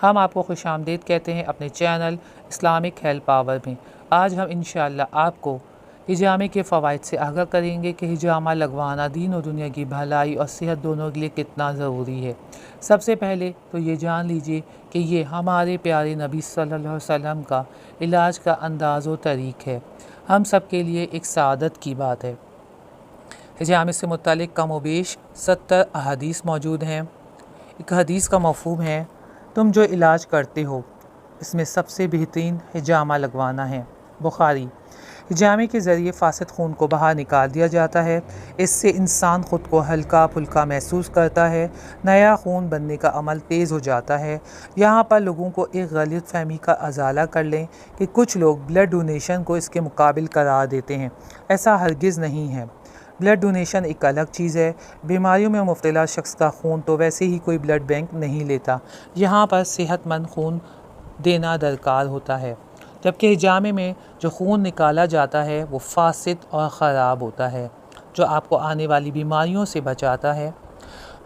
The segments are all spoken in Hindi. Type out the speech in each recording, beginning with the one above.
हम आपको खुशामदीद कहते हैं अपने चैनल इस्लामिक हेल्थ पावर में। आज हम इंशाअल्लाह आपको हिजामे के फ़वाइद से आगाह करेंगे कि हिजामा लगवाना दीन और दुनिया की भलाई और सेहत दोनों के लिए कितना ज़रूरी है। सबसे पहले तो ये जान लीजिए कि ये हमारे प्यारे नबी सल्लल्लाहु अलैहि वसल्लम का इलाज का अंदाज़ व तरीक़ है। हम सब के लिए एक सादत की बात है। हिजामे से मुतालिक कम व बेश 70 अहादीस मौजूद हैं। एक हदीस का मफ़हूम है, तुम जो इलाज करते हो इसमें सबसे बेहतरीन हिजामा लगवाना है। बुखारी। हिजामे के ज़रिए फासिद खून को बाहर निकाल दिया जाता है। इससे इंसान ख़ुद को हल्का फुल्का महसूस करता है। नया खून बनने का अमल तेज़ हो जाता है। यहाँ पर लोगों को एक गलत फहमी का अजाला कर लें कि कुछ लोग ब्लड डोनेशन को इसके मुकाबिल करार देते हैं। ऐसा हरगिज़ नहीं है। ब्लड डोनेशन एक अलग चीज़ है। बीमारियों में मुब्तला शख्स का खून तो वैसे ही कोई ब्लड बैंक नहीं लेता। यहाँ पर सेहतमंद खून देना दरकार होता है, जबकि हिजामे में जो खून निकाला जाता है वो फासिद और ख़राब होता है, जो आपको आने वाली बीमारियों से बचाता है।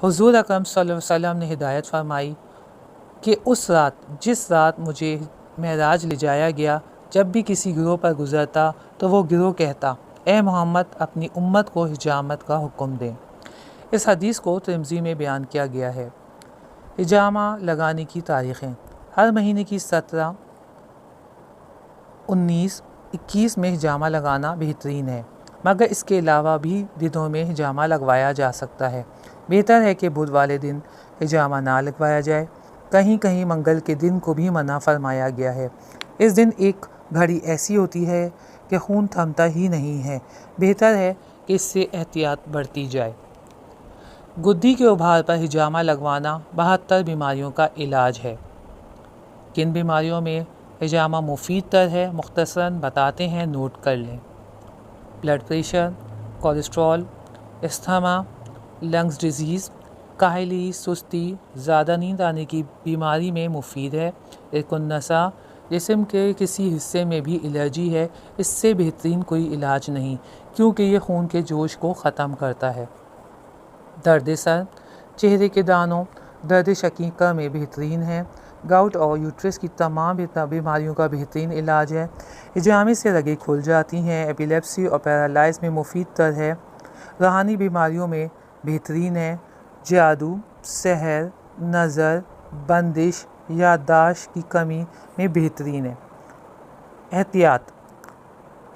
हुज़ूर अकरम सल्लल्लाहु अलैहि वसल्लम ने हिदायत फरमाई कि उस रात जिस रात मुझे मेराज ले जाया गया, जब भी किसी गिरोह पर गुज़रता तो वो गिरोह कहता, ए मोहम्मद अपनी उम्मत को हिजामत का हुक्म दें। इस हदीस को तिर्मिज़ी में बयान किया गया है। हिजामा लगाने की तारीख़ें। हर महीने की 17, 19, 21 में हिजामा लगाना बेहतरीन है, मगर इसके अलावा भी दिनों में हिजामा लगवाया जा सकता है। बेहतर है कि बुध वाले दिन हिजामा ना लगवाया जाए। कहीं कहीं मंगल के दिन को भी मना फरमाया गया है। इस दिन एक घड़ी ऐसी होती है कि खून थमता ही नहीं है। बेहतर है कि इससे एहतियात बरती जाए। गुद्दी के उभार पर हिजामा लगवाना 72 बीमारियों का इलाज है। किन बीमारियों में हिजामा मुफीद तर है, मुख्तसरन बताते हैं, नोट कर लें। Blood pressure, cholesterol, asthma, lungs disease, काहली, सुस्ती, ज़्यादा नींद आने की बीमारी में मुफीद है। इरकुन्नसा, जिस्म के किसी हिस्से में भी एलर्जी है, इससे बेहतरीन कोई इलाज नहीं, क्योंकि ये खून के जोश को ख़त्म करता है। दर्द सर, चेहरे के दानों, दर्द शकीका में बेहतरीन है। गाउट और यूट्रस की तमाम बीमारियों का बेहतरीन इलाज है। हिजामे से रगें खुल जाती हैं। एपिलेप्सी और पैरालाइज में मुफीद तर है। रूहानी बीमारियों में बेहतरीन है। जादू, सहर, नज़र, बंदिश, याददाश्त की कमी में बेहतरीन है। एहतियात।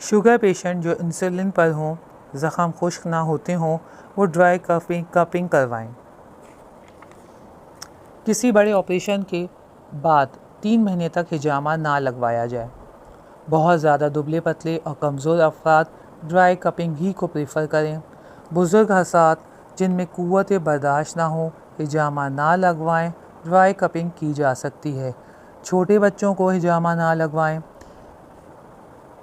शुगर पेशेंट जो इंसुलिन पर हों, ज़ख़म खुश्क ना होते हों, वो ड्राई कपिंग करवाएं। किसी बड़े ऑपरेशन के बाद 3 महीने तक हिजामा ना लगवाया जाए। बहुत ज़्यादा दुबले पतले और कमज़ोर अफराद ड्राई कपिंग ही को प्रेफर करें। बुज़ुर्ग हसात जिनमें क़ुव्वत बर्दाश्त ना हो, हिजामा ना लगवाएं। ड्राई कपिंग की जा सकती है। छोटे बच्चों को हिजामा ना लगवाएं।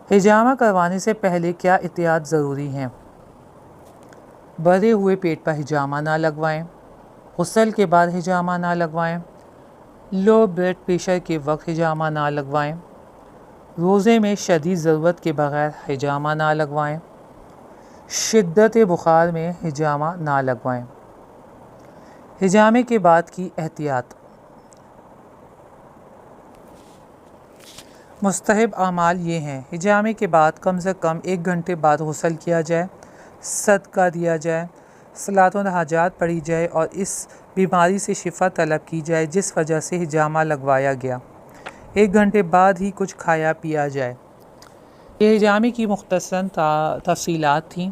हिजामा करवाने से पहले क्या एहतियात ज़रूरी हैं? भरे हुए पेट पर हिजामा ना लगवाएं। गुस्ल के बाद हिजामा ना लगवाएं। लो ब्लड प्रेशर के वक्त हिजामा ना लगवाएं। रोज़े में शदीद ज़रूरत के बग़ैर हिजामा ना लगवाएं। शिद्दत बुखार में हिजामा ना लगवाएं। हिजामे के बाद की एहतियात। मुस्तहब आमाल ये हैं। हिजामे के बाद कम से कम 1 घंटे बाद गुस्ल किया जाए, सदका दिया जाए, सलात व हाजात पढ़ी जाए और इस बीमारी से शिफा तलब की जाए जिस वजह से हिजामा लगवाया गया। 1 घंटे बाद ही कुछ खाया पिया जाए। ये हिजामे की मुख्तसरन तफसीलात थीं।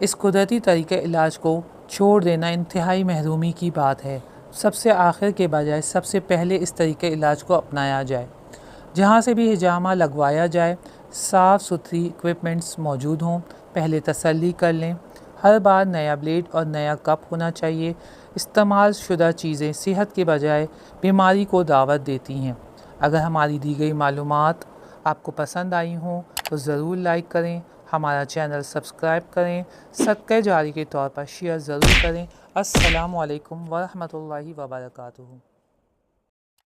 इस कुदरती तरीक़े इलाज को छोड़ देना इंतहाई महरूमी की बात है। सबसे आखिर के बजाय सबसे पहले इस तरीक़े इलाज को अपनाया जाए। जहाँ से भी हिजामा लगवाया जाए साफ़ सुथरी इक्विपमेंट्स मौजूद हों। पहले तसल्ली कर लें। हर बार नया ब्लेड और नया कप होना चाहिए। इस्तेमाल शुदा चीज़ें सेहत के बजाय बीमारी को दावत देती हैं। अगर हमारी दी गई मालूमात आपको पसंद आई हों तो ज़रूर लाइक करें, हमारा चैनल सब्सक्राइब करें, सदक़े जारी के तौर पर शेयर ज़रूर करें। अस्सलामु अलैकुम वरहमतुल्लाहि वबरकातुहू।